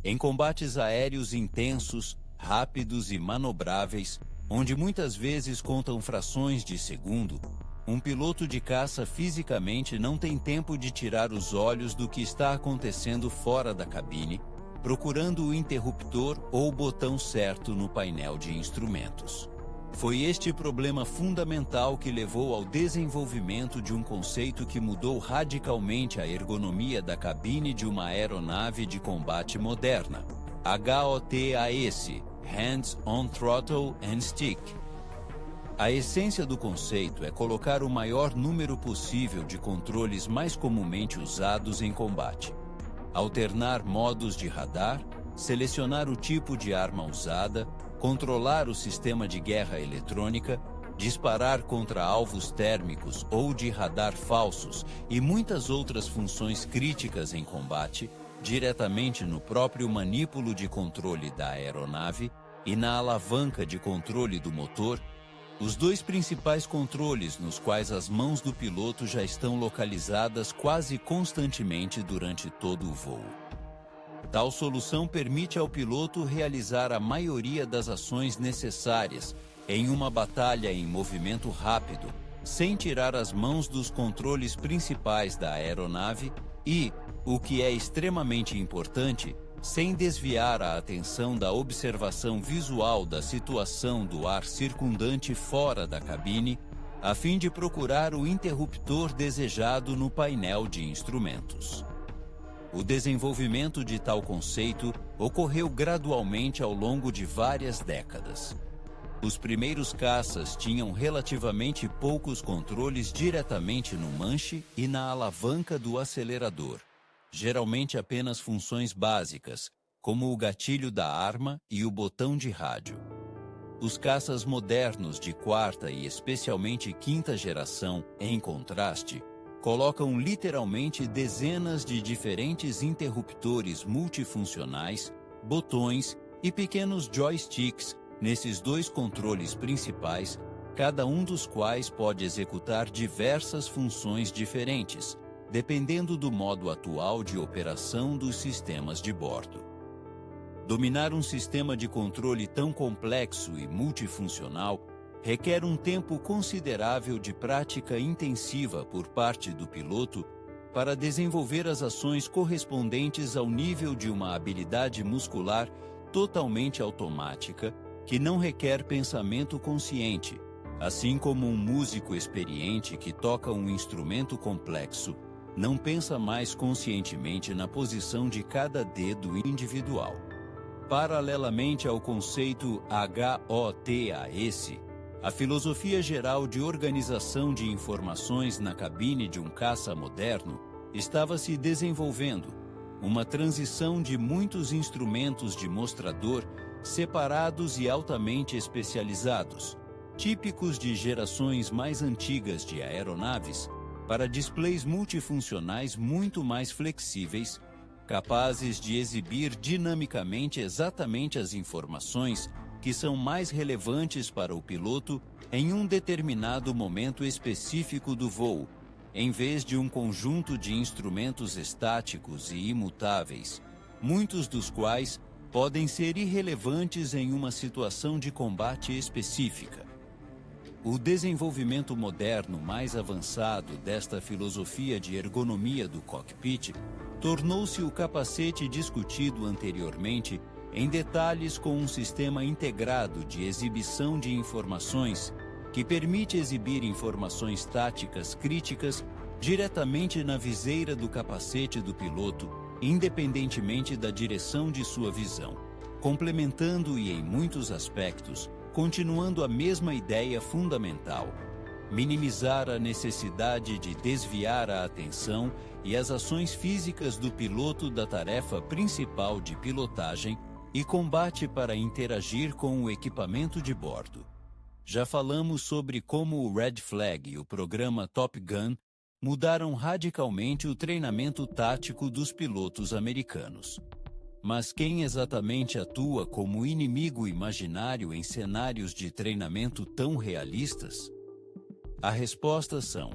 Em combates aéreos intensos, rápidos e manobráveis, onde muitas vezes contam frações de segundo, um piloto de caça fisicamente não tem tempo de tirar os olhos do que está acontecendo fora da cabine, procurando o interruptor ou o botão certo no painel de instrumentos. Foi este problema fundamental que levou ao desenvolvimento de um conceito que mudou radicalmente a ergonomia da cabine de uma aeronave de combate moderna, HOTAS, Hands on Throttle and Stick. A essência do conceito é colocar o maior número possível de controles mais comumente usados em combate, alternar modos de radar, selecionar o tipo de arma usada, controlar o sistema de guerra eletrônica, disparar contra alvos térmicos ou de radar falsos e muitas outras funções críticas em combate, diretamente no próprio manípulo de controle da aeronave e na alavanca de controle do motor, os dois principais controles nos quais as mãos do piloto já estão localizadas quase constantemente durante todo o voo. Tal solução permite ao piloto realizar a maioria das ações necessárias em uma batalha em movimento rápido, sem tirar as mãos dos controles principais da aeronave e, o que é extremamente importante, sem desviar a atenção da observação visual da situação do ar circundante fora da cabine, a fim de procurar o interruptor desejado no painel de instrumentos. O desenvolvimento de tal conceito ocorreu gradualmente ao longo de várias décadas. Os primeiros caças tinham relativamente poucos controles diretamente no manche e na alavanca do acelerador, geralmente apenas funções básicas, como o gatilho da arma e o botão de rádio. Os caças modernos de quarta e especialmente quinta geração, em contraste, colocam literalmente dezenas de diferentes interruptores multifuncionais, botões e pequenos joysticks nesses dois controles principais, cada um dos quais pode executar diversas funções diferentes, dependendo do modo atual de operação dos sistemas de bordo. Dominar um sistema de controle tão complexo e multifuncional requer um tempo considerável de prática intensiva por parte do piloto para desenvolver as ações correspondentes ao nível de uma habilidade muscular totalmente automática, que não requer pensamento consciente, assim como um músico experiente que toca um instrumento complexo não pensa mais conscientemente na posição de cada dedo individual. Paralelamente ao conceito HOTAS, a filosofia geral de organização de informações na cabine de um caça moderno estava se desenvolvendo, uma transição de muitos instrumentos de mostrador separados e altamente especializados, típicos de gerações mais antigas de aeronaves, para displays multifuncionais muito mais flexíveis, capazes de exibir dinamicamente exatamente as informações que são mais relevantes para o piloto em um determinado momento específico do voo, em vez de um conjunto de instrumentos estáticos e imutáveis, muitos dos quais podem ser irrelevantes em uma situação de combate específica. O desenvolvimento moderno mais avançado desta filosofia de ergonomia do cockpit tornou-se o capacete discutido anteriormente em detalhes com um sistema integrado de exibição de informações que permite exibir informações táticas críticas diretamente na viseira do capacete do piloto, independentemente da direção de sua visão, complementando e, em muitos aspectos, continuando a mesma ideia fundamental: minimizar a necessidade de desviar a atenção e as ações físicas do piloto da tarefa principal de pilotagem e combate para interagir com o equipamento de bordo. Já falamos sobre como o Red Flag e o programa Top Gun mudaram radicalmente o treinamento tático dos pilotos americanos. Mas quem exatamente atua como inimigo imaginário em cenários de treinamento tão realistas? A resposta são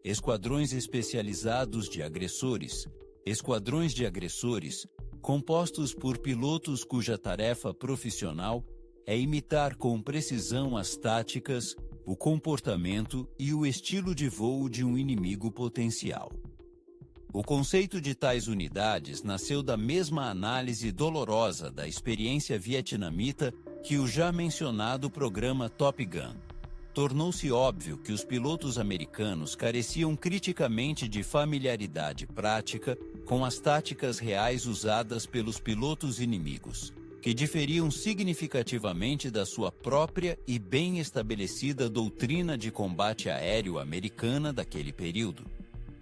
esquadrões especializados de agressores, esquadrões de agressores, compostos por pilotos cuja tarefa profissional é imitar com precisão as táticas, o comportamento e o estilo de voo de um inimigo potencial. O conceito de tais unidades nasceu da mesma análise dolorosa da experiência vietnamita que o já mencionado programa Top Gun. Tornou-se óbvio que os pilotos americanos careciam criticamente de familiaridade prática com as táticas reais usadas pelos pilotos inimigos, que diferiam significativamente da sua própria e bem estabelecida doutrina de combate aéreo americana daquele período.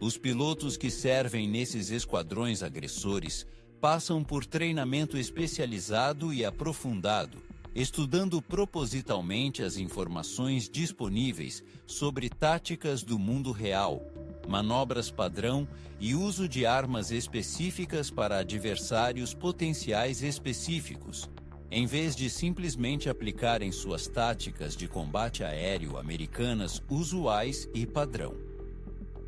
Os pilotos que servem nesses esquadrões agressores passam por treinamento especializado e aprofundado, estudando propositalmente as informações disponíveis sobre táticas do mundo real, manobras padrão e uso de armas específicas para adversários potenciais específicos, em vez de simplesmente aplicarem suas táticas de combate aéreo americanas usuais e padrão.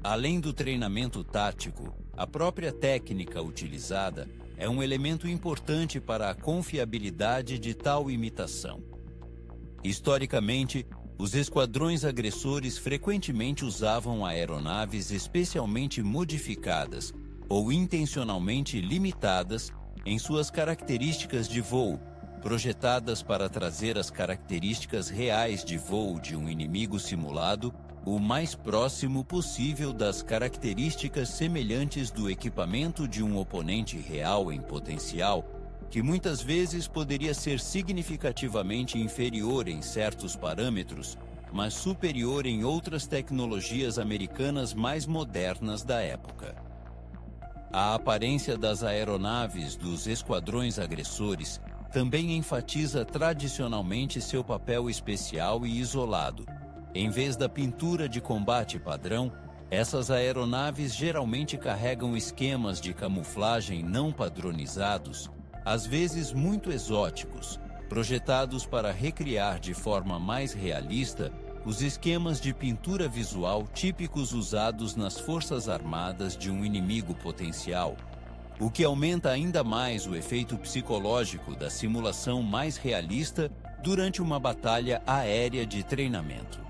Além do treinamento tático, a própria técnica utilizada é um elemento importante para a confiabilidade de tal imitação. Historicamente, os esquadrões agressores frequentemente usavam aeronaves especialmente modificadas ou intencionalmente limitadas em suas características de voo, projetadas para trazer as características reais de voo de um inimigo simulado o mais próximo possível das características semelhantes do equipamento de um oponente real em potencial, que muitas vezes poderia ser significativamente inferior em certos parâmetros, mas superior em outras tecnologias americanas mais modernas da época. A aparência das aeronaves dos esquadrões agressores também enfatiza tradicionalmente seu papel especial e isolado. Em vez da pintura de combate padrão, essas aeronaves geralmente carregam esquemas de camuflagem não padronizados, às vezes muito exóticos, projetados para recriar de forma mais realista os esquemas de pintura visual típicos usados nas forças armadas de um inimigo potencial, o que aumenta ainda mais o efeito psicológico da simulação mais realista durante uma batalha aérea de treinamento.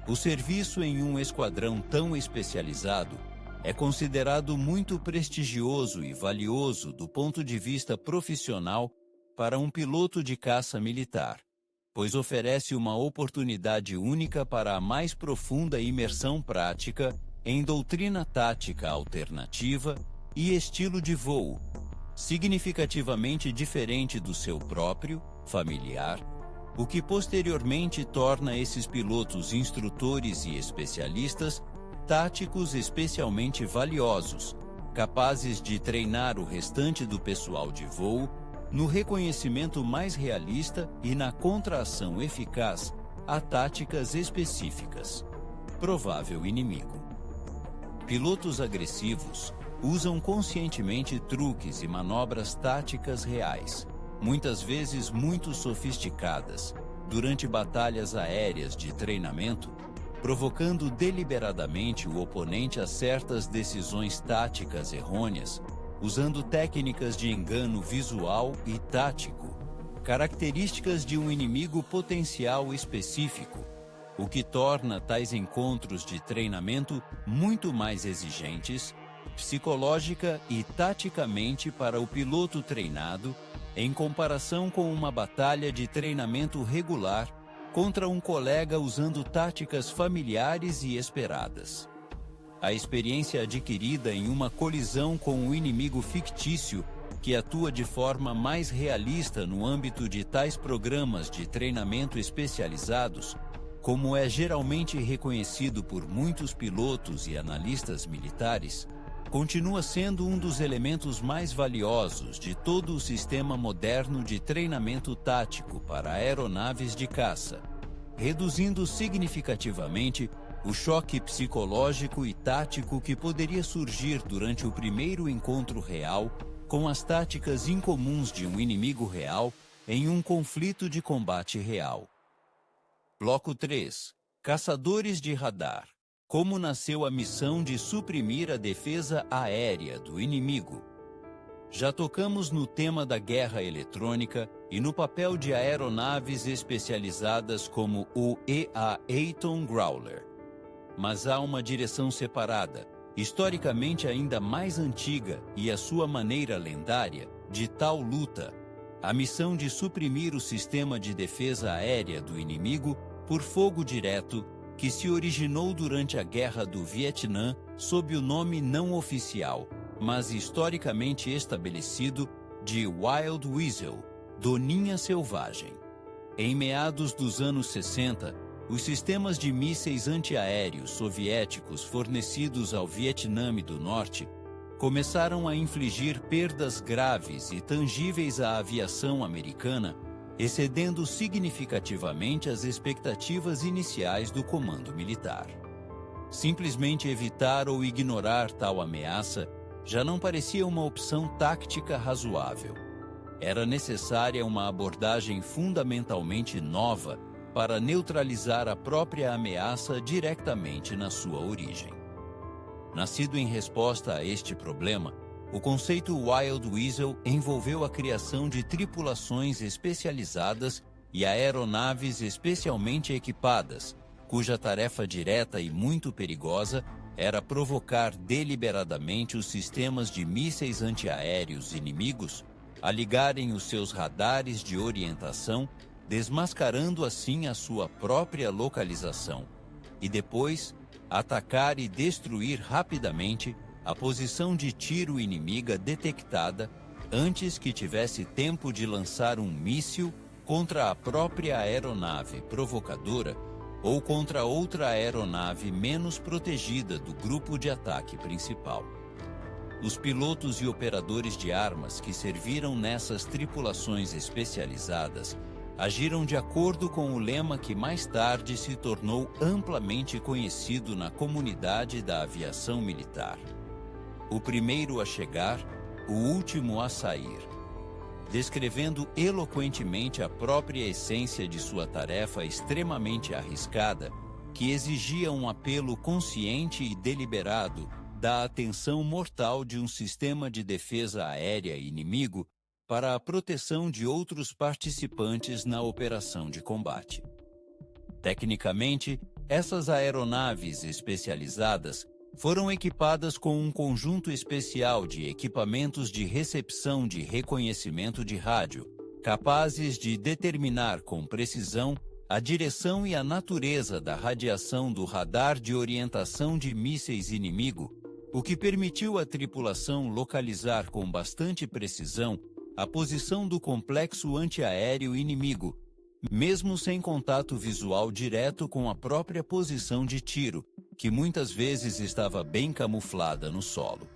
O serviço em um esquadrão tão especializado é considerado muito prestigioso e valioso do ponto de vista profissional para um piloto de caça militar, pois oferece uma oportunidade única para a mais profunda imersão prática em doutrina tática alternativa e estilo de voo, significativamente diferente do seu próprio, familiar, o que posteriormente torna esses pilotos instrutores e especialistas táticos especialmente valiosos, capazes de treinar o restante do pessoal de voo no reconhecimento mais realista e na contraação eficaz a táticas específicas. Provável inimigo. Pilotos agressivos usam conscientemente truques e manobras táticas reais, muitas vezes muito sofisticadas, durante batalhas aéreas de treinamento, provocando deliberadamente o oponente a certas decisões táticas errôneas, usando técnicas de engano visual e tático, características de um inimigo potencial específico, o que torna tais encontros de treinamento muito mais exigentes, psicológica e taticamente para o piloto treinado, em comparação com uma batalha de treinamento regular contra um colega usando táticas familiares e esperadas. A experiência adquirida em uma colisão com um inimigo fictício que atua de forma mais realista no âmbito de tais programas de treinamento especializados, como é geralmente reconhecido por muitos pilotos e analistas militares, continua sendo um dos elementos mais valiosos de todo o sistema moderno de treinamento tático para aeronaves de caça, reduzindo significativamente o choque psicológico e tático que poderia surgir durante o primeiro encontro real com as táticas incomuns de um inimigo real em um conflito de combate real. Bloco 3. Caçadores de radar. Como nasceu a missão de suprimir a defesa aérea do inimigo? Já tocamos no tema da guerra eletrônica e no papel de aeronaves especializadas como o EA-Ayton Growler. Mas há uma direção separada, historicamente ainda mais antiga e a sua maneira lendária, de tal luta, a missão de suprimir o sistema de defesa aérea do inimigo por fogo direto, que se originou durante a Guerra do Vietnã sob o nome não oficial, mas historicamente estabelecido, de Wild Weasel, Doninha Selvagem. Em meados dos anos 60, os sistemas de mísseis antiaéreos soviéticos fornecidos ao Vietnã do Norte começaram a infligir perdas graves e tangíveis à aviação americana, excedendo significativamente as expectativas iniciais do comando militar. Simplesmente evitar ou ignorar tal ameaça já não parecia uma opção tática razoável. Era necessária uma abordagem fundamentalmente nova para neutralizar a própria ameaça diretamente na sua origem. Nascido em resposta a este problema, o conceito Wild Weasel envolveu a criação de tripulações especializadas e aeronaves especialmente equipadas, cuja tarefa direta e muito perigosa era provocar deliberadamente os sistemas de mísseis antiaéreos inimigos a ligarem os seus radares de orientação, desmascarando assim a sua própria localização, e depois atacar e destruir rapidamente a posição de tiro inimiga detectada antes que tivesse tempo de lançar um míssil contra a própria aeronave provocadora ou contra outra aeronave menos protegida do grupo de ataque principal. Os pilotos e operadores de armas que serviram nessas tripulações especializadas agiram de acordo com o lema que mais tarde se tornou amplamente conhecido na comunidade da aviação militar: o primeiro a chegar, o último a sair, descrevendo eloquentemente a própria essência de sua tarefa extremamente arriscada, que exigia um apelo consciente e deliberado da atenção mortal de um sistema de defesa aérea inimigo para a proteção de outros participantes na operação de combate. Tecnicamente, essas aeronaves especializadas foram equipadas com um conjunto especial de equipamentos de recepção de reconhecimento de rádio, capazes de determinar com precisão a direção e a natureza da radiação do radar de orientação de mísseis inimigo, o que permitiu à tripulação localizar com bastante precisão a posição do complexo antiaéreo inimigo, mesmo sem contato visual direto com a própria posição de tiro, que muitas vezes estava bem camuflada no solo.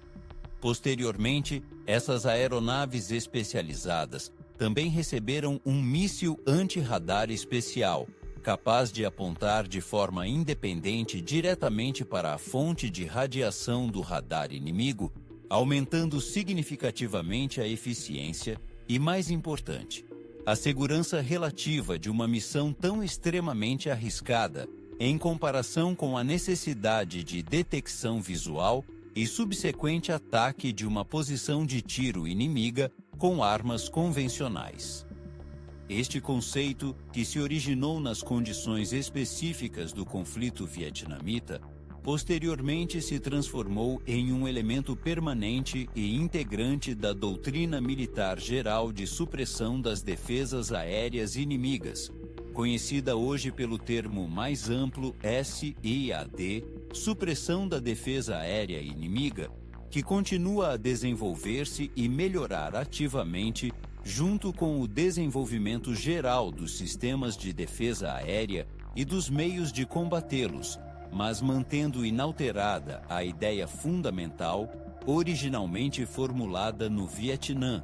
Posteriormente, essas aeronaves especializadas também receberam um míssil anti-radar especial, capaz de apontar de forma independente diretamente para a fonte de radiação do radar inimigo, aumentando significativamente a eficiência e, mais importante, a segurança relativa de uma missão tão extremamente arriscada em comparação com a necessidade de detecção visual e subsequente ataque de uma posição de tiro inimiga com armas convencionais. Este conceito, que se originou nas condições específicas do conflito vietnamita, posteriormente se transformou em um elemento permanente e integrante da doutrina militar geral de supressão das defesas aéreas inimigas, conhecida hoje pelo termo mais amplo SIAD, Supressão da Defesa Aérea Inimiga, que continua a desenvolver-se e melhorar ativamente junto com o desenvolvimento geral dos sistemas de defesa aérea e dos meios de combatê-los, mas mantendo inalterada a ideia fundamental, originalmente formulada no Vietnã,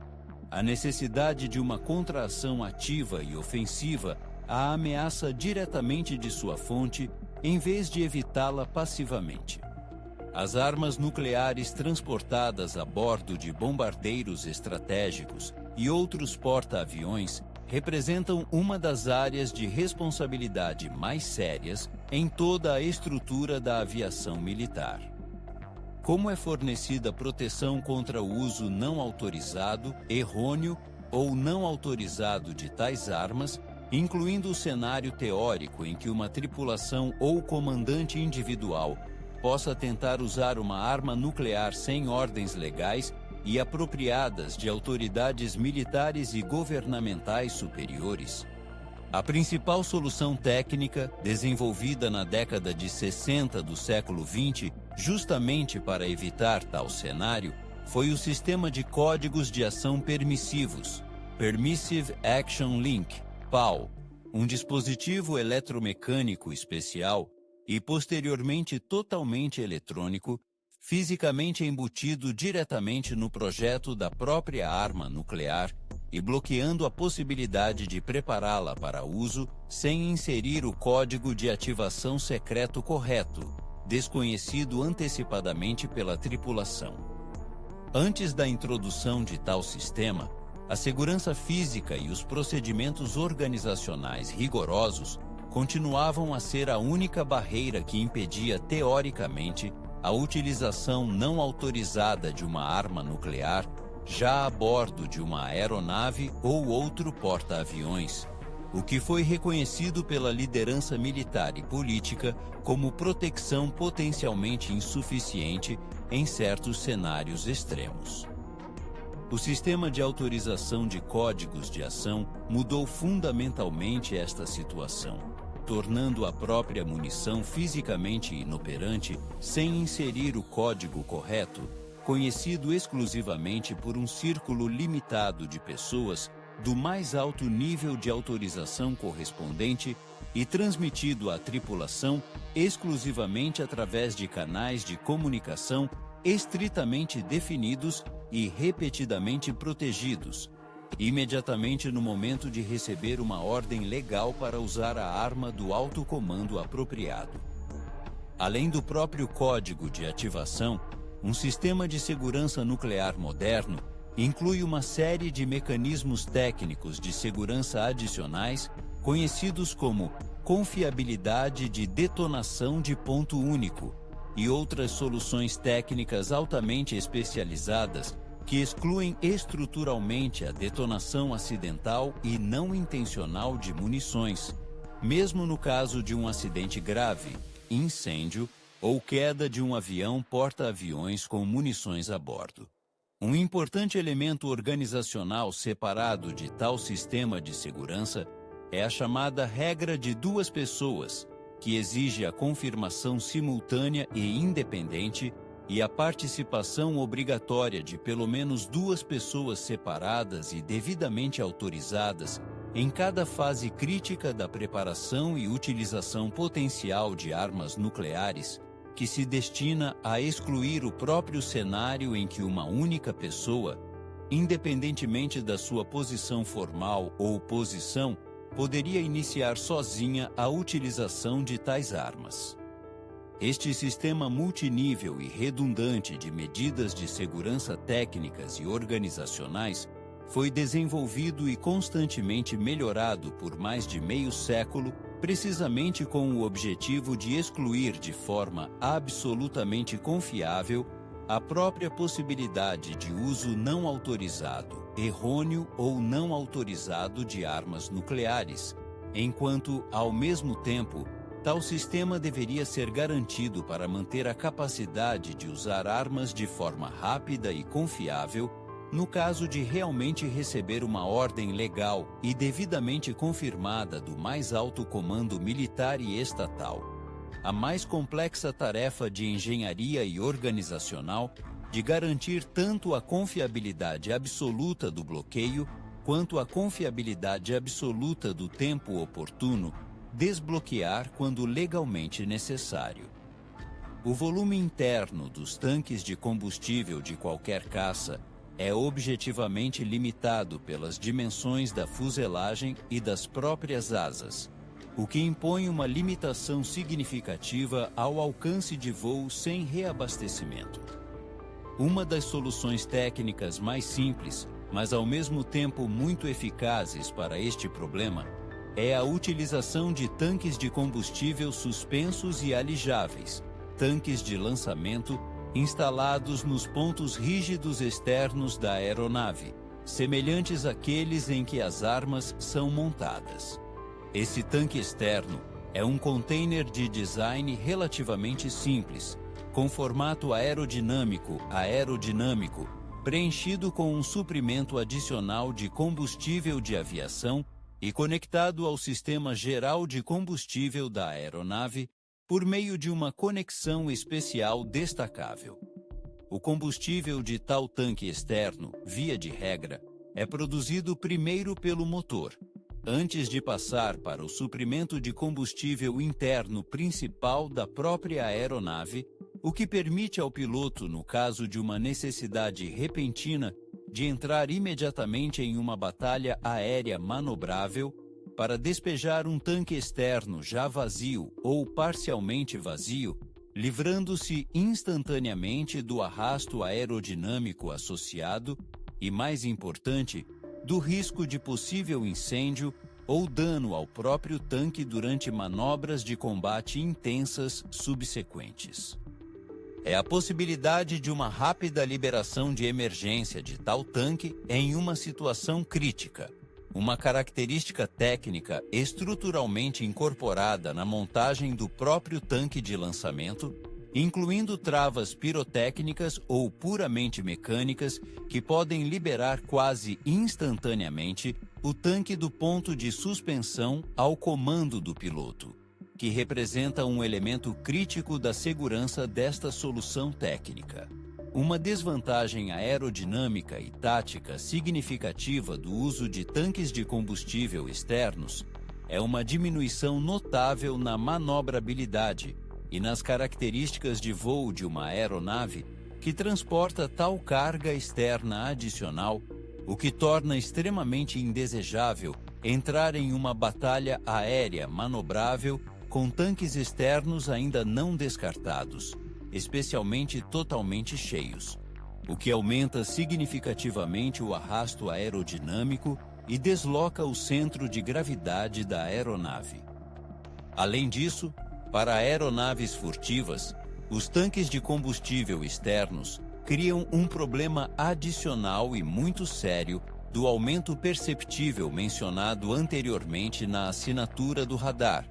a necessidade de uma contração ativa e ofensiva à ameaça diretamente de sua fonte, em vez de evitá-la passivamente. As armas nucleares transportadas a bordo de bombardeiros estratégicos e outros porta-aviões representam uma das áreas de responsabilidade mais sérias em toda a estrutura da aviação militar. como é fornecida proteção contra o uso não autorizado, errôneo ou não autorizado de tais armas, incluindo o cenário teórico em que uma tripulação ou comandante individual possa tentar usar uma arma nuclear sem ordens legais e apropriadas de autoridades militares e governamentais superiores. A principal solução técnica, desenvolvida na década de 60 do século XX, justamente para evitar tal cenário, foi o sistema de códigos de ação permissivos, Permissive Action Link, PAL, um dispositivo eletromecânico especial e posteriormente totalmente eletrônico, fisicamente embutido diretamente no projeto da própria arma nuclear e bloqueando a possibilidade de prepará-la para uso sem inserir o código de ativação secreto correto, desconhecido antecipadamente pela tripulação. Antes da introdução de tal sistema, a segurança física e os procedimentos organizacionais rigorosos continuavam a ser a única barreira que impedia, teoricamente, a utilização não autorizada de uma arma nuclear já a bordo de uma aeronave ou outro porta-aviões, o que foi reconhecido pela liderança militar e política como proteção potencialmente insuficiente em certos cenários extremos. O sistema de autorização de códigos de ação mudou fundamentalmente esta situação, tornando a própria munição fisicamente inoperante sem inserir o código correto, conhecido exclusivamente por um círculo limitado de pessoas do mais alto nível de autorização correspondente e transmitido à tripulação exclusivamente através de canais de comunicação estritamente definidos e repetidamente protegidos, imediatamente no momento de receber uma ordem legal para usar a arma do alto comando apropriado. Além do próprio código de ativação, um sistema de segurança nuclear moderno inclui uma série de mecanismos técnicos de segurança adicionais conhecidos como confiabilidade de detonação de ponto único e outras soluções técnicas altamente especializadas que excluem estruturalmente a detonação acidental e não intencional de munições, mesmo no caso de um acidente grave, incêndio ou queda de um avião porta-aviões com munições a bordo. Um importante elemento organizacional separado de tal sistema de segurança é a chamada regra de duas pessoas, que exige a confirmação simultânea e independente e a participação obrigatória de pelo menos duas pessoas separadas e devidamente autorizadas em cada fase crítica da preparação e utilização potencial de armas nucleares, que se destina a excluir o próprio cenário em que uma única pessoa, independentemente da sua posição formal ou posição, poderia iniciar sozinha a utilização de tais armas. Este sistema multinível e redundante de medidas de segurança técnicas e organizacionais foi desenvolvido e constantemente melhorado por mais de meio século, precisamente com o objetivo de excluir de forma absolutamente confiável a própria possibilidade de uso não autorizado, errôneo ou não autorizado de armas nucleares, enquanto, ao mesmo tempo, tal sistema deveria ser garantido para manter a capacidade de usar armas de forma rápida e confiável no caso de realmente receber uma ordem legal e devidamente confirmada do mais alto comando militar e estatal. A mais complexa tarefa de engenharia e organizacional de garantir tanto a confiabilidade absoluta do bloqueio quanto a confiabilidade absoluta do tempo oportuno desbloquear quando legalmente necessário. O volume interno dos tanques de combustível de qualquer caça é objetivamente limitado pelas dimensões da fuselagem e das próprias asas, o que impõe uma limitação significativa ao alcance de voo sem reabastecimento. Uma das soluções técnicas mais simples, mas ao mesmo tempo muito eficazes para este problema, é a utilização de tanques de combustível suspensos e alijáveis, tanques de lançamento instalados nos pontos rígidos externos da aeronave, semelhantes àqueles em que as armas são montadas. Esse tanque externo é um container de design relativamente simples, com formato aerodinâmico, preenchido com um suprimento adicional de combustível de aviação e conectado ao sistema geral de combustível da aeronave por meio de uma conexão especial destacável. O combustível de tal tanque externo, via de regra, é produzido primeiro pelo motor, antes de passar para o suprimento de combustível interno principal da própria aeronave, o que permite ao piloto, no caso de uma necessidade repentina, de entrar imediatamente em uma batalha aérea manobrável para despejar um tanque externo já vazio ou parcialmente vazio, livrando-se instantaneamente do arrasto aerodinâmico associado e, mais importante, do risco de possível incêndio ou dano ao próprio tanque durante manobras de combate intensas subsequentes. É a possibilidade de uma rápida liberação de emergência de tal tanque em uma situação crítica, uma característica técnica estruturalmente incorporada na montagem do próprio tanque de lançamento, incluindo travas pirotécnicas ou puramente mecânicas que podem liberar quase instantaneamente o tanque do ponto de suspensão ao comando do piloto, que representa um elemento crítico da segurança desta solução técnica. Uma desvantagem aerodinâmica e tática significativa do uso de tanques de combustível externos é uma diminuição notável na manobrabilidade e nas características de voo de uma aeronave que transporta tal carga externa adicional, o que torna extremamente indesejável entrar em uma batalha aérea manobrável com tanques externos ainda não descartados, especialmente totalmente cheios, o que aumenta significativamente o arrasto aerodinâmico e desloca o centro de gravidade da aeronave. Além disso, para aeronaves furtivas, os tanques de combustível externos criam um problema adicional e muito sério do aumento perceptível mencionado anteriormente na assinatura do radar,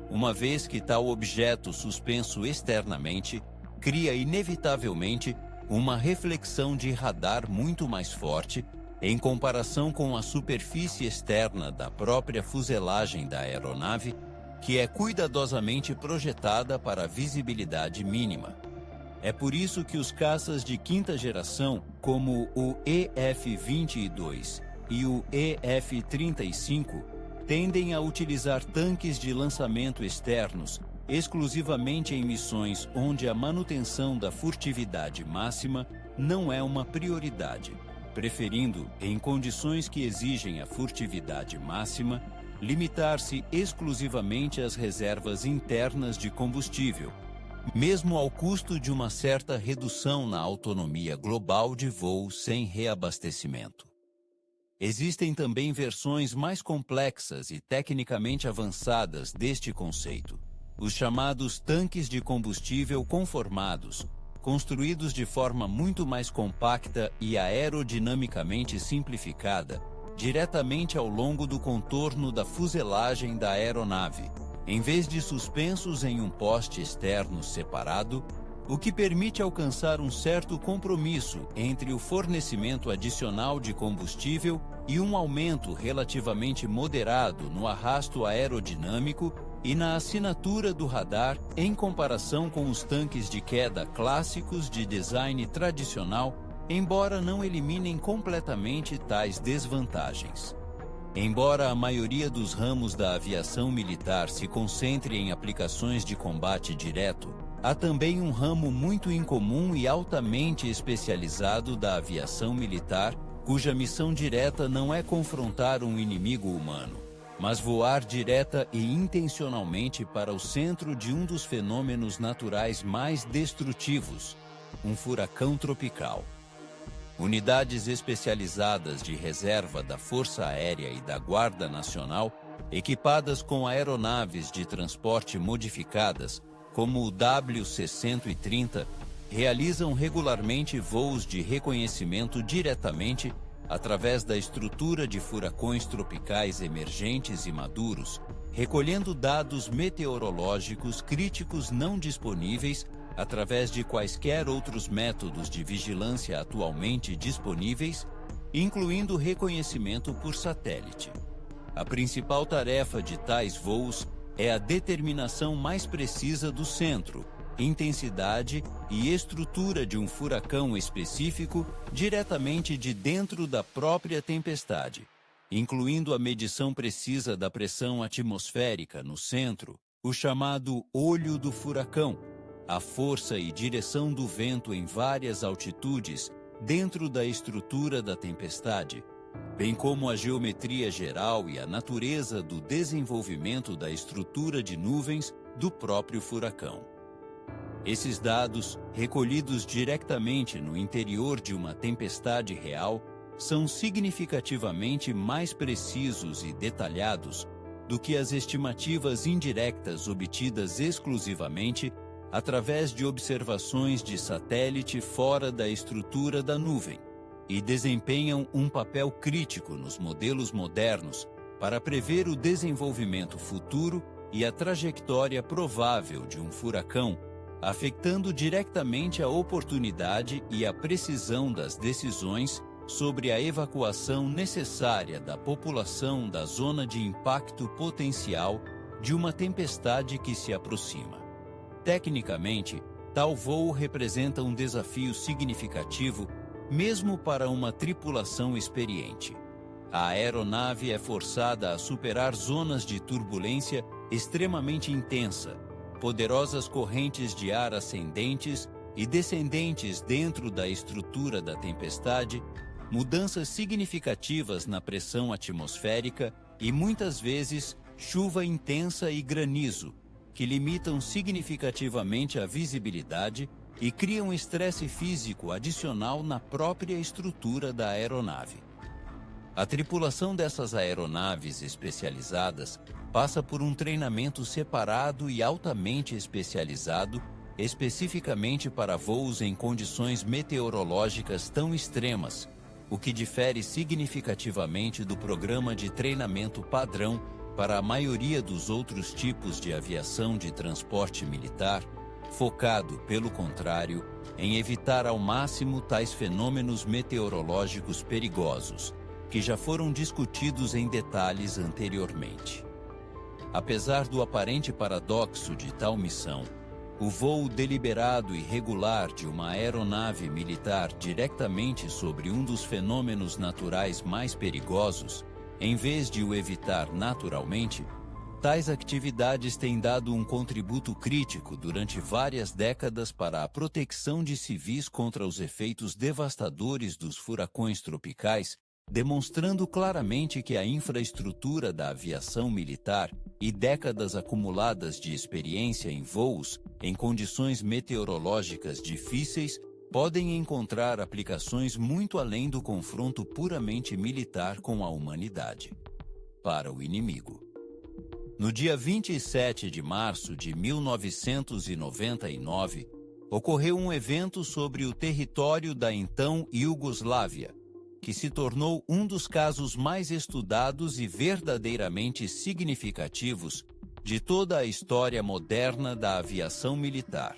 uma vez que tal objeto suspenso externamente cria inevitavelmente uma reflexão de radar muito mais forte em comparação com a superfície externa da própria fuselagem da aeronave, que é cuidadosamente projetada para visibilidade mínima. É por isso que os caças de quinta geração, como o EF-22 e o EF-35, tendem a utilizar tanques de lançamento externos exclusivamente em missões onde a manutenção da furtividade máxima não é uma prioridade, preferindo, em condições que exigem a furtividade máxima, limitar-se exclusivamente às reservas internas de combustível, mesmo ao custo de uma certa redução na autonomia global de voo sem reabastecimento. Existem também versões mais complexas e tecnicamente avançadas deste conceito, os chamados tanques de combustível conformados, construídos de forma muito mais compacta e aerodinamicamente simplificada, diretamente ao longo do contorno da fuselagem da aeronave, em vez de suspensos em um poste externo separado, o que permite alcançar um certo compromisso entre o fornecimento adicional de combustível e um aumento relativamente moderado no arrasto aerodinâmico e na assinatura do radar em comparação com os tanques de queda clássicos de design tradicional, embora não eliminem completamente tais desvantagens. Embora a maioria dos ramos da aviação militar se concentre em aplicações de combate direto, há também um ramo muito incomum e altamente especializado da aviação militar, cuja missão direta não é confrontar um inimigo humano, mas voar direta e intencionalmente para o centro de um dos fenômenos naturais mais destrutivos, um furacão tropical. Unidades especializadas de reserva da Força Aérea e da Guarda Nacional, equipadas com aeronaves de transporte modificadas, como o WC-130, realizam regularmente voos de reconhecimento diretamente através da estrutura de furacões tropicais emergentes e maduros, recolhendo dados meteorológicos críticos não disponíveis através de quaisquer outros métodos de vigilância atualmente disponíveis, incluindo reconhecimento por satélite. A principal tarefa de tais voos é a determinação mais precisa do centro, intensidade e estrutura de um furacão específico diretamente de dentro da própria tempestade, incluindo a medição precisa da pressão atmosférica no centro, o chamado olho do furacão, a força e direção do vento em várias altitudes dentro da estrutura da tempestade, bem como a geometria geral e a natureza do desenvolvimento da estrutura de nuvens do próprio furacão. Esses dados, recolhidos diretamente no interior de uma tempestade real, são significativamente mais precisos e detalhados do que as estimativas indiretas obtidas exclusivamente através de observações de satélite fora da estrutura da nuvem, e desempenham um papel crítico nos modelos modernos para prever o desenvolvimento futuro e a trajetória provável de um furacão, afetando diretamente a oportunidade e a precisão das decisões sobre a evacuação necessária da população da zona de impacto potencial de uma tempestade que se aproxima. Tecnicamente, tal voo representa um desafio significativo mesmo para uma tripulação experiente. A aeronave é forçada a superar zonas de turbulência extremamente intensa, poderosas correntes de ar ascendentes e descendentes dentro da estrutura da tempestade, mudanças significativas na pressão atmosférica e, muitas vezes, chuva intensa e granizo, que limitam significativamente a visibilidade e criam estresse físico adicional na própria estrutura da aeronave. A tripulação dessas aeronaves especializadas passa por um treinamento separado e altamente especializado, especificamente para voos em condições meteorológicas tão extremas, o que difere significativamente do programa de treinamento padrão para a maioria dos outros tipos de aviação de transporte militar, focado, pelo contrário, em evitar ao máximo tais fenômenos meteorológicos perigosos, que já foram discutidos em detalhes anteriormente. Apesar do aparente paradoxo de tal missão, o voo deliberado e regular de uma aeronave militar diretamente sobre um dos fenômenos naturais mais perigosos, em vez de o evitar naturalmente, tais atividades têm dado um contributo crítico durante várias décadas para a proteção de civis contra os efeitos devastadores dos furacões tropicais, demonstrando claramente que a infraestrutura da aviação militar e décadas acumuladas de experiência em voos em condições meteorológicas difíceis podem encontrar aplicações muito além do confronto puramente militar com a humanidade. Para o inimigo. No dia 27 de março de 1999, ocorreu um evento sobre o território da então Iugoslávia, que se tornou um dos casos mais estudados e verdadeiramente significativos de toda a história moderna da aviação militar.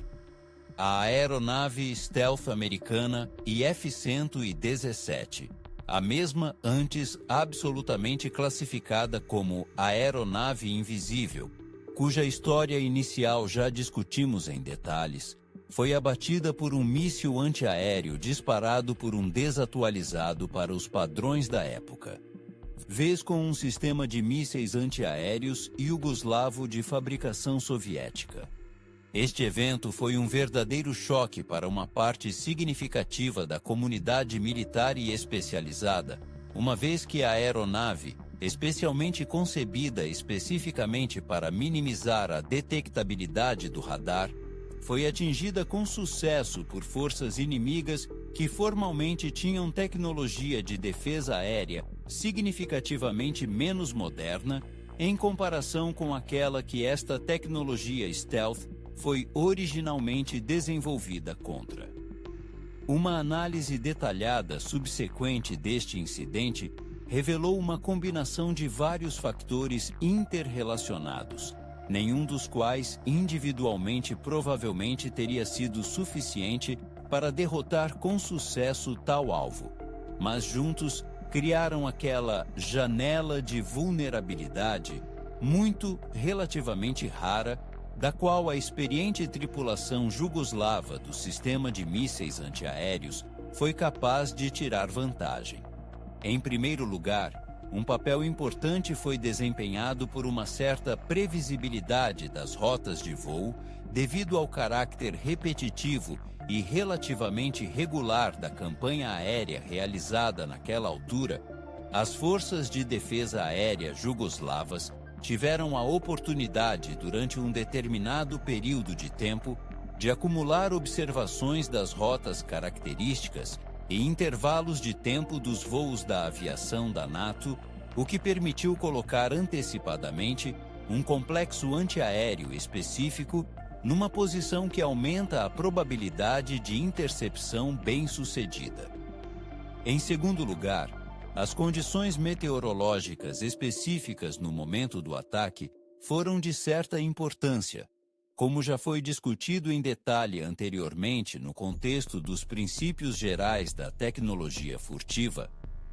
A aeronave stealth americana IF-117, a mesma antes absolutamente classificada como aeronave invisível, cuja história inicial já discutimos em detalhes, foi abatida por um míssil antiaéreo disparado por um desatualizado para os padrões da época, vez com um sistema de mísseis antiaéreos iugoslavo de fabricação soviética. Este evento foi um verdadeiro choque para uma parte significativa da comunidade militar e especializada, uma vez que a aeronave, especialmente concebida especificamente para minimizar a detectabilidade do radar, foi atingida com sucesso por forças inimigas que formalmente tinham tecnologia de defesa aérea significativamente menos moderna em comparação com aquela que esta tecnologia stealth foi originalmente desenvolvida contra. Uma análise detalhada subsequente deste incidente revelou uma combinação de vários fatores interrelacionados, nenhum dos quais individualmente provavelmente teria sido suficiente para derrotar com sucesso tal alvo, mas juntos criaram aquela janela de vulnerabilidade muito relativamente rara, da qual a experiente tripulação jugoslava do sistema de mísseis antiaéreos foi capaz de tirar vantagem. Em primeiro lugar, um papel importante foi desempenhado por uma certa previsibilidade das rotas de voo devido ao caráter repetitivo e relativamente regular da campanha aérea realizada naquela altura. As forças de defesa aérea jugoslavas tiveram a oportunidade, durante um determinado período de tempo, de acumular observações das rotas características e intervalos de tempo dos voos da aviação da NATO, o que permitiu colocar antecipadamente um complexo antiaéreo específico numa posição que aumenta a probabilidade de intercepção bem-sucedida. Em segundo lugar, as condições meteorológicas específicas no momento do ataque foram de certa importância. Como já foi discutido em detalhe anteriormente no contexto dos princípios gerais da tecnologia furtiva,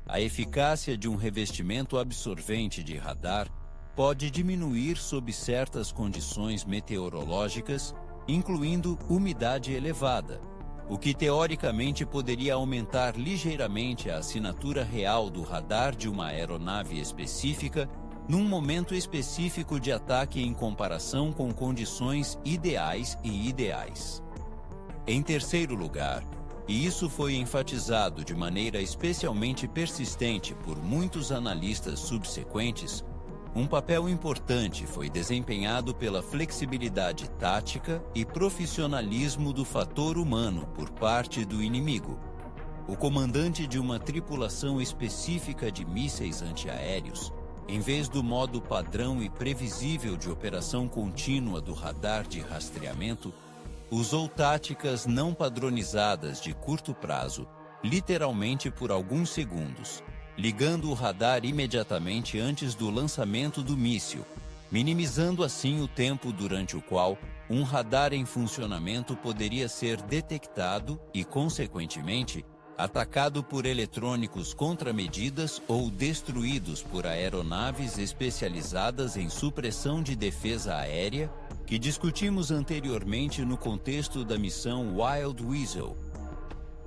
a eficácia de um revestimento absorvente de radar pode diminuir sob certas condições meteorológicas, incluindo umidade elevada, o que teoricamente poderia aumentar ligeiramente a assinatura real do radar de uma aeronave específica num momento específico de ataque em comparação com condições ideais e ideais. Em terceiro lugar, e isso foi enfatizado de maneira especialmente persistente por muitos analistas subsequentes, um papel importante foi desempenhado pela flexibilidade tática e profissionalismo do fator humano por parte do inimigo. O comandante de uma tripulação específica de mísseis antiaéreos, em vez do modo padrão e previsível de operação contínua do radar de rastreamento, usou táticas não padronizadas de curto prazo, literalmente por alguns segundos, ligando o radar imediatamente antes do lançamento do míssil, minimizando assim o tempo durante o qual um radar em funcionamento poderia ser detectado e, consequentemente, atacado por eletrônicos contramedidas ou destruídos por aeronaves especializadas em supressão de defesa aérea, que discutimos anteriormente no contexto da missão Wild Weasel.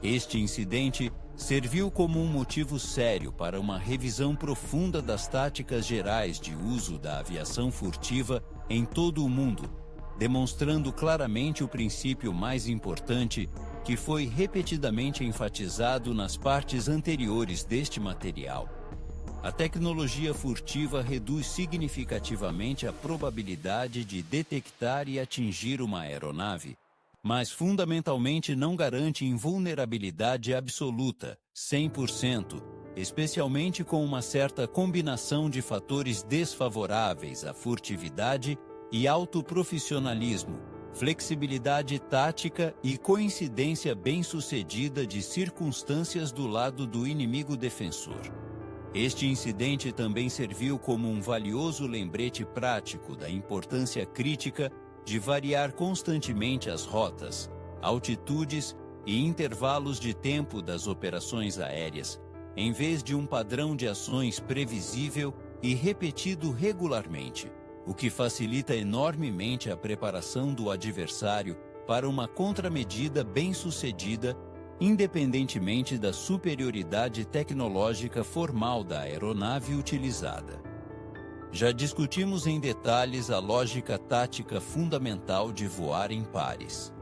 Este incidente serviu como um motivo sério para uma revisão profunda das táticas gerais de uso da aviação furtiva em todo o mundo, demonstrando claramente o princípio mais importante que foi repetidamente enfatizado nas partes anteriores deste material. A tecnologia furtiva reduz significativamente a probabilidade de detectar e atingir uma aeronave, mas fundamentalmente não garante invulnerabilidade absoluta, 100%, especialmente com uma certa combinação de fatores desfavoráveis à furtividade e alto profissionalismo, flexibilidade tática e coincidência bem-sucedida de circunstâncias do lado do inimigo defensor. Este incidente também serviu como um valioso lembrete prático da importância crítica de variar constantemente as rotas, altitudes e intervalos de tempo das operações aéreas, em vez de um padrão de ações previsível e repetido regularmente, o que facilita enormemente a preparação do adversário para uma contramedida bem-sucedida, independentemente da superioridade tecnológica formal da aeronave utilizada. Já discutimos em detalhes a lógica tática fundamental de voar em pares.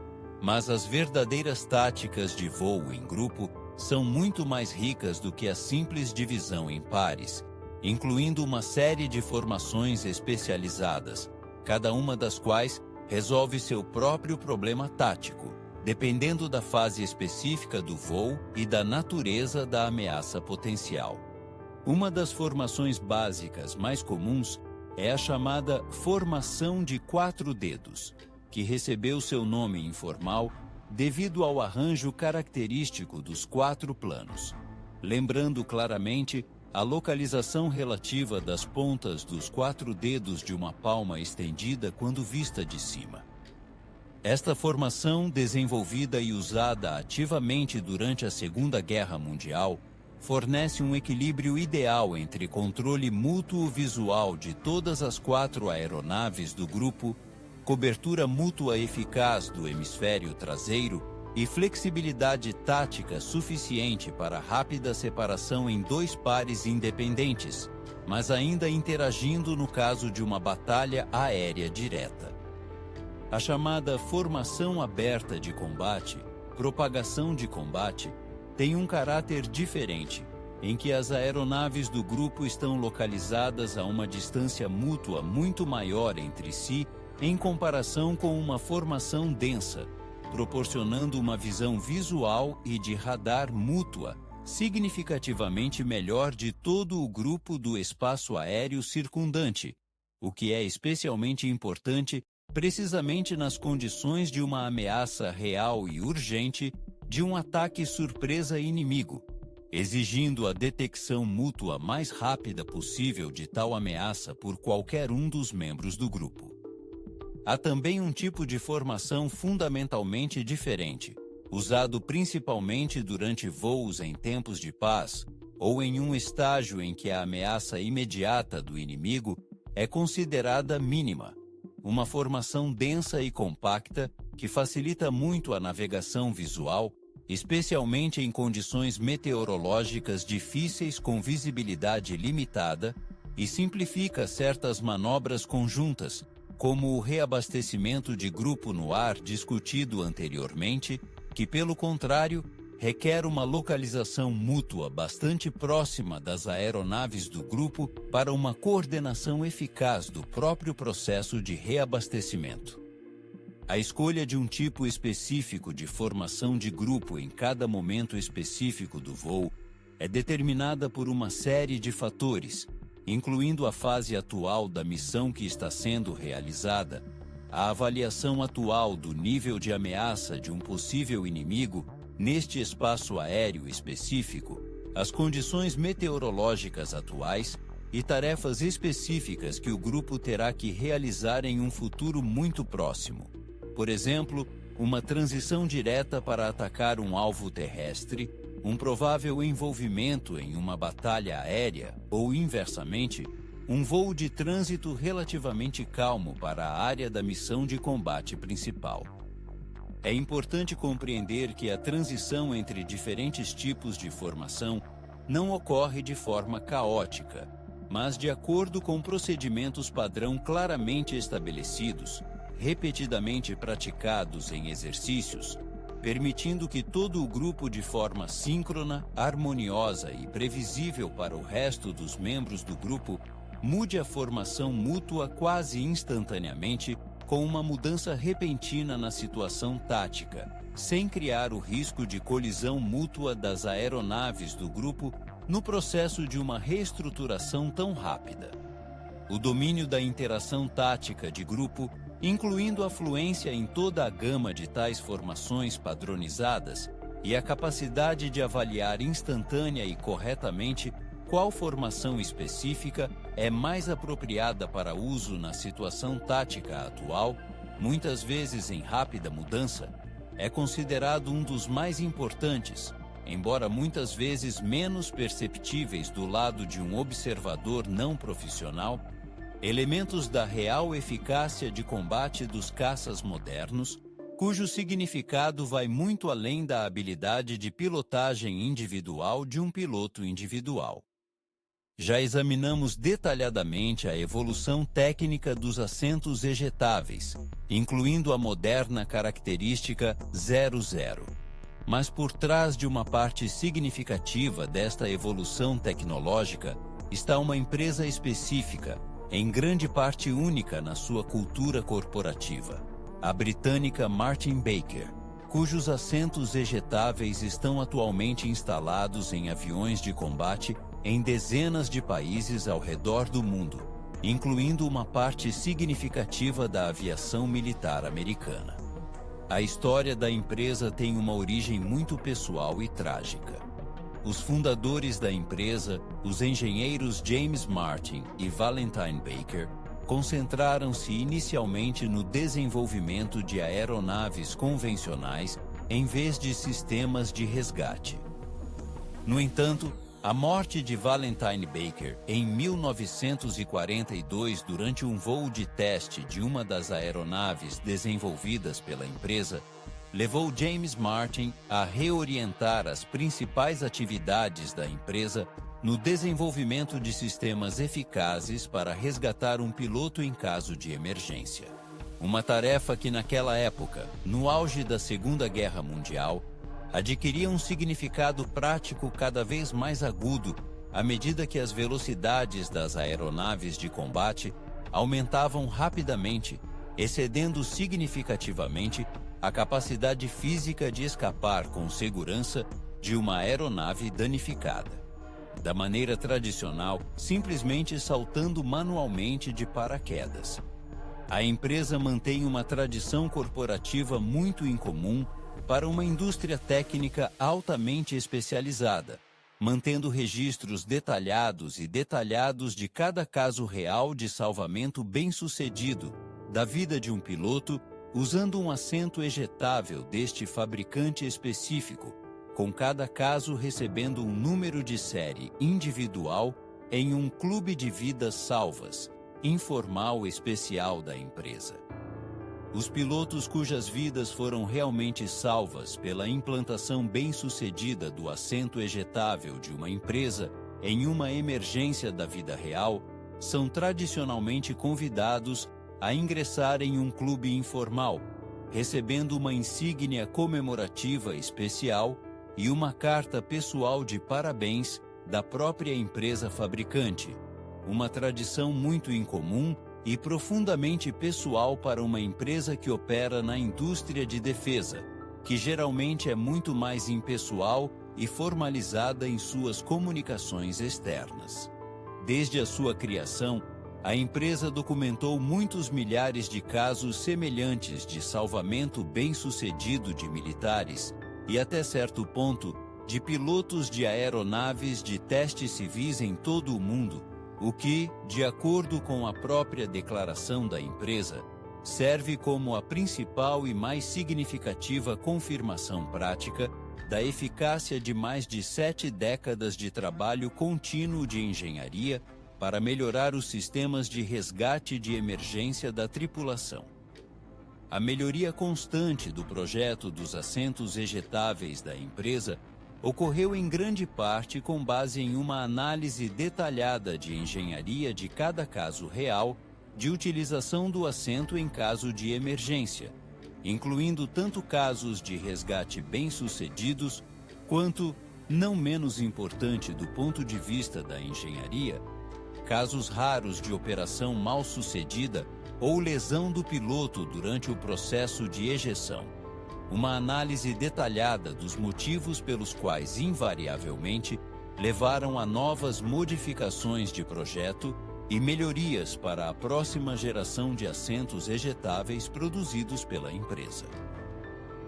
Mas as verdadeiras táticas de voo em grupo são muito mais ricas do que a simples divisão em pares, incluindo uma série de formações especializadas, cada uma das quais resolve seu próprio problema tático, dependendo da fase específica do voo e da natureza da ameaça potencial. Uma das formações básicas mais comuns é a chamada formação de 4 dedos. que recebeu seu nome informal devido ao arranjo característico dos 4 planos, lembrando claramente a localização relativa das pontas dos 4 dedos de uma palma estendida quando vista de cima. Esta formação, desenvolvida e usada ativamente durante a Segunda Guerra Mundial, fornece um equilíbrio ideal entre controle mútuo visual de todas as 4 aeronaves do grupo, cobertura mútua eficaz do hemisfério traseiro e flexibilidade tática suficiente para rápida separação em 2 pares independentes, mas ainda interagindo no caso de uma batalha aérea direta. A chamada formação aberta de combate, propagação de combate, tem um caráter diferente, em que as aeronaves do grupo estão localizadas a uma distância mútua muito maior entre si em comparação com uma formação densa, proporcionando uma visão visual e de radar mútua significativamente melhor de todo o grupo do espaço aéreo circundante, o que é especialmente importante precisamente nas condições de uma ameaça real e urgente de um ataque surpresa inimigo, exigindo a detecção mútua mais rápida possível de tal ameaça por qualquer um dos membros do grupo. Há também um tipo de formação fundamentalmente diferente, usado principalmente durante voos em tempos de paz ou em um estágio em que a ameaça imediata do inimigo é considerada mínima, uma formação densa e compacta que facilita muito a navegação visual, especialmente em condições meteorológicas difíceis com visibilidade limitada, e simplifica certas manobras conjuntas, como o reabastecimento de grupo no ar discutido anteriormente, que, pelo contrário, requer uma localização mútua bastante próxima das aeronaves do grupo para uma coordenação eficaz do próprio processo de reabastecimento. A escolha de um tipo específico de formação de grupo em cada momento específico do voo é determinada por uma série de fatores, incluindo a fase atual da missão que está sendo realizada, a avaliação atual do nível de ameaça de um possível inimigo neste espaço aéreo específico, as condições meteorológicas atuais e tarefas específicas que o grupo terá que realizar em um futuro muito próximo. Por exemplo, uma transição direta para atacar um alvo terrestre, um provável envolvimento em uma batalha aérea ou, inversamente, um voo de trânsito relativamente calmo para a área da missão de combate principal. É importante compreender que a transição entre diferentes tipos de formação não ocorre de forma caótica, mas de acordo com procedimentos padrão claramente estabelecidos, repetidamente praticados em exercícios, permitindo que todo o grupo de forma síncrona, harmoniosa e previsível para o resto dos membros do grupo mude a formação mútua quase instantaneamente com uma mudança repentina na situação tática, sem criar o risco de colisão mútua das aeronaves do grupo no processo de uma reestruturação tão rápida. O domínio da interação tática de grupo, incluindo a fluência em toda a gama de tais formações padronizadas, e a capacidade de avaliar instantânea e corretamente qual formação específica é mais apropriada para uso na situação tática atual, muitas vezes em rápida mudança, é considerado um dos mais importantes, embora muitas vezes menos perceptíveis do lado de um observador não profissional, elementos da real eficácia de combate dos caças modernos, cujo significado vai muito além da habilidade de pilotagem individual de um piloto individual. Já examinamos detalhadamente a evolução técnica dos assentos ejetáveis, incluindo a moderna característica 00. Mas por trás de uma parte significativa desta evolução tecnológica está uma empresa específica, em grande parte única na sua cultura corporativa, a britânica Martin Baker, cujos assentos ejetáveis estão atualmente instalados em aviões de combate em dezenas de países ao redor do mundo, incluindo uma parte significativa da aviação militar americana. A história da empresa tem uma origem muito pessoal e trágica. Os fundadores da empresa, os engenheiros James Martin e Valentine Baker, concentraram-se inicialmente no desenvolvimento de aeronaves convencionais em vez de sistemas de resgate. No entanto, a morte de Valentine Baker em 1942 durante um voo de teste de uma das aeronaves desenvolvidas pela empresa levou James Martin a reorientar as principais atividades da empresa no desenvolvimento de sistemas eficazes para resgatar um piloto em caso de emergência. Uma tarefa que naquela época, no auge da Segunda Guerra Mundial, adquiria um significado prático cada vez mais agudo à medida que as velocidades das aeronaves de combate aumentavam rapidamente, excedendo significativamente a capacidade física de escapar com segurança de uma aeronave danificada. Da maneira tradicional, simplesmente saltando manualmente de paraquedas. A empresa mantém uma tradição corporativa muito incomum para uma indústria técnica altamente especializada, mantendo registros detalhados de cada caso real de salvamento bem-sucedido da vida de um piloto usando um assento ejetável deste fabricante específico, com cada caso recebendo um número de série individual em um clube de vidas salvas, informal especial da empresa. Os pilotos cujas vidas foram realmente salvas pela implantação bem-sucedida do assento ejetável de uma empresa em uma emergência da vida real são tradicionalmente convidados a ingressar em um clube informal, recebendo uma insígnia comemorativa especial e uma carta pessoal de parabéns da própria empresa fabricante, uma tradição muito incomum e profundamente pessoal para uma empresa que opera na indústria de defesa, que geralmente é muito mais impessoal e formalizada em suas comunicações externas. Desde a sua criação, a empresa documentou muitos milhares de casos semelhantes de salvamento bem-sucedido de militares e, até certo ponto, de pilotos de aeronaves de testes civis em todo o mundo, o que, de acordo com a própria declaração da empresa, serve como a principal e mais significativa confirmação prática da eficácia de mais de 7 décadas de trabalho contínuo de engenharia para melhorar os sistemas de resgate de emergência da tripulação. A melhoria constante do projeto dos assentos ejetáveis da empresa ocorreu em grande parte com base em uma análise detalhada de engenharia de cada caso real de utilização do assento em caso de emergência, incluindo tanto casos de resgate bem-sucedidos quanto, não menos importante do ponto de vista da engenharia, casos raros de operação mal-sucedida ou lesão do piloto durante o processo de ejeção. Uma análise detalhada dos motivos pelos quais, invariavelmente, levaram a novas modificações de projeto e melhorias para a próxima geração de assentos ejetáveis produzidos pela empresa.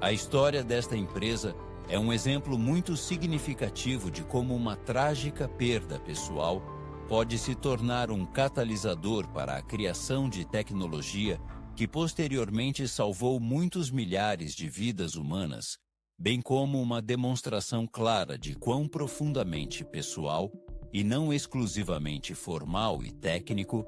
A história desta empresa é um exemplo muito significativo de como uma trágica perda pessoal pode se tornar um catalisador para a criação de tecnologia que posteriormente salvou muitos milhares de vidas humanas, bem como uma demonstração clara de quão profundamente pessoal, e não exclusivamente formal e técnico,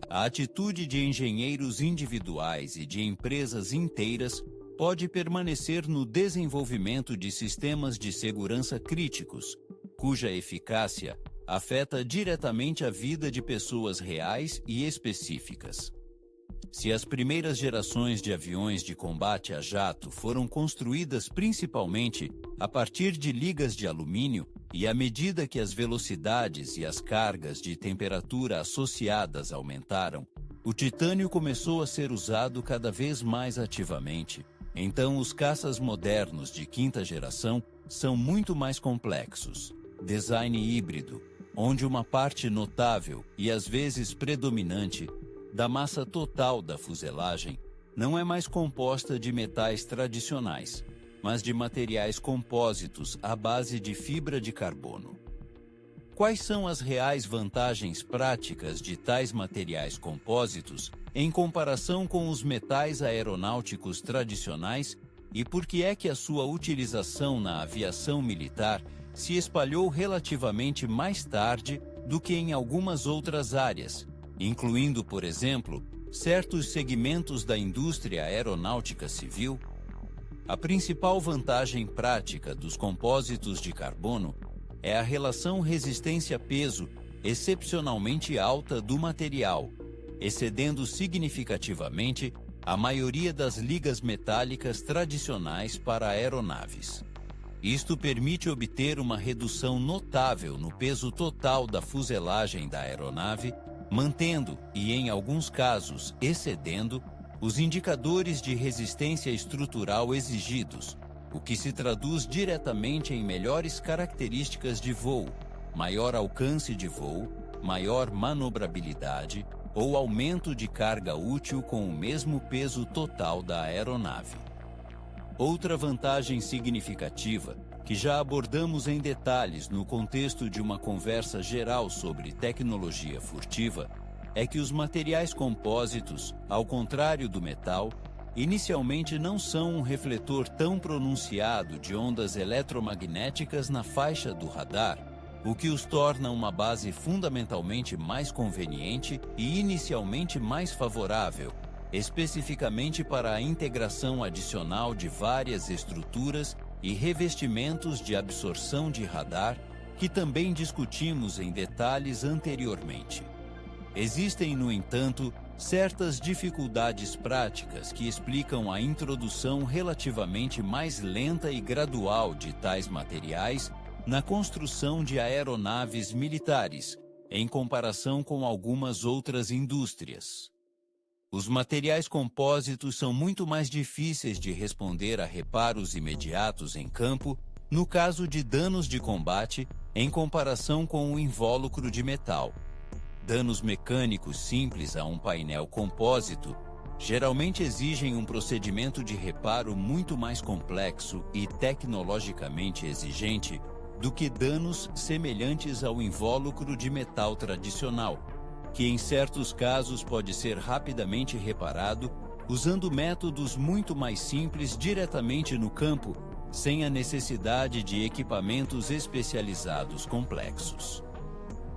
a atitude de engenheiros individuais e de empresas inteiras pode permanecer no desenvolvimento de sistemas de segurança críticos, cuja eficácia afeta diretamente a vida de pessoas reais e específicas. Se as primeiras gerações de aviões de combate a jato foram construídas principalmente a partir de ligas de alumínio e à medida que as velocidades e as cargas de temperatura associadas aumentaram, o titânio começou a ser usado cada vez mais ativamente. Então, os caças modernos de quinta geração são muito mais complexos, design híbrido, onde uma parte notável e às vezes predominante da massa total da fuselagem não é mais composta de metais tradicionais, mas de materiais compósitos à base de fibra de carbono. Quais são as reais vantagens práticas de tais materiais compósitos em comparação com os metais aeronáuticos tradicionais e por que é que a sua utilização na aviação militar se espalhou relativamente mais tarde do que em algumas outras áreas, incluindo, por exemplo, certos segmentos da indústria aeronáutica civil? A principal vantagem prática dos compósitos de carbono é a relação resistência-peso excepcionalmente alta do material, excedendo significativamente a maioria das ligas metálicas tradicionais para aeronaves. Isto permite obter uma redução notável no peso total da fuselagem da aeronave, mantendo e, em alguns casos, excedendo os indicadores de resistência estrutural exigidos, o que se traduz diretamente em melhores características de voo, maior alcance de voo, maior manobrabilidade ou aumento de carga útil com o mesmo peso total da aeronave. Outra vantagem significativa, que já abordamos em detalhes no contexto de uma conversa geral sobre tecnologia furtiva, é que os materiais compósitos, ao contrário do metal, inicialmente não são um refletor tão pronunciado de ondas eletromagnéticas na faixa do radar, o que os torna uma base fundamentalmente mais conveniente e inicialmente mais favorável, especificamente para a integração adicional de várias estruturas e revestimentos de absorção de radar, que também discutimos em detalhes anteriormente. Existem, no entanto, certas dificuldades práticas que explicam a introdução relativamente mais lenta e gradual de tais materiais na construção de aeronaves militares, em comparação com algumas outras indústrias. Os materiais compósitos são muito mais difíceis de responder a reparos imediatos em campo, no caso de danos de combate, em comparação com o invólucro de metal. Danos mecânicos simples a um painel compósito geralmente exigem um procedimento de reparo muito mais complexo e tecnologicamente exigente do que danos semelhantes ao invólucro de metal tradicional, que em certos casos pode ser rapidamente reparado usando métodos muito mais simples diretamente no campo, sem a necessidade de equipamentos especializados complexos.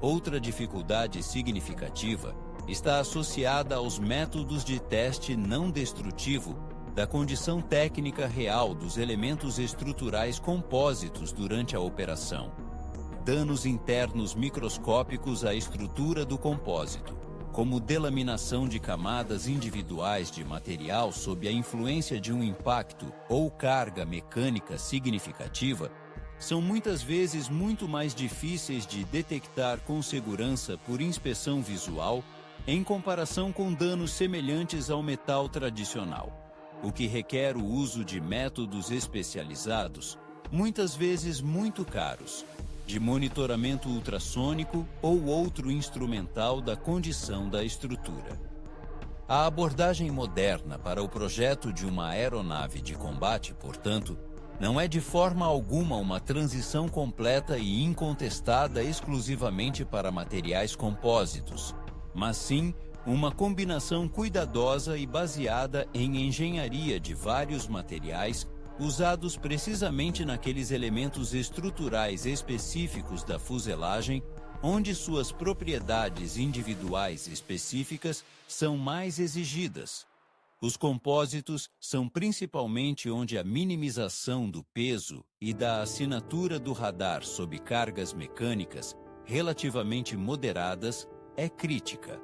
Outra dificuldade significativa está associada aos métodos de teste não destrutivo da condição técnica real dos elementos estruturais compósitos durante a operação. Danos internos microscópicos à estrutura do compósito, como delaminação de camadas individuais de material sob a influência de um impacto ou carga mecânica significativa, são muitas vezes muito mais difíceis de detectar com segurança por inspeção visual em comparação com danos semelhantes ao metal tradicional, o que requer o uso de métodos especializados, muitas vezes muito caros, de monitoramento ultrassônico ou outro instrumental da condição da estrutura. A abordagem moderna para o projeto de uma aeronave de combate, portanto, não é de forma alguma uma transição completa e incontestada exclusivamente para materiais compósitos, mas sim uma combinação cuidadosa e baseada em engenharia de vários materiais usados precisamente naqueles elementos estruturais específicos da fuselagem, onde suas propriedades individuais específicas são mais exigidas. Os compósitos são principalmente onde a minimização do peso e da assinatura do radar sob cargas mecânicas relativamente moderadas é crítica,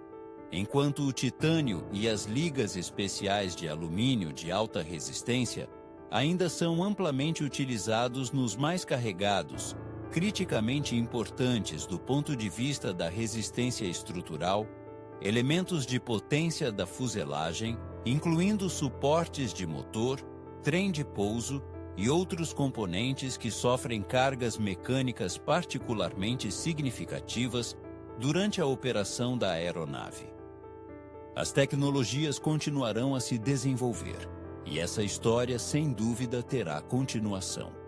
enquanto o titânio e as ligas especiais de alumínio de alta resistência ainda são amplamente utilizados nos mais carregados, criticamente importantes do ponto de vista da resistência estrutural, elementos de potência da fuselagem, incluindo suportes de motor, trem de pouso, e outros componentes que sofrem cargas mecânicas particularmente significativas durante a operação da aeronave. As tecnologias continuarão a se desenvolver, e essa história, sem dúvida, terá continuação.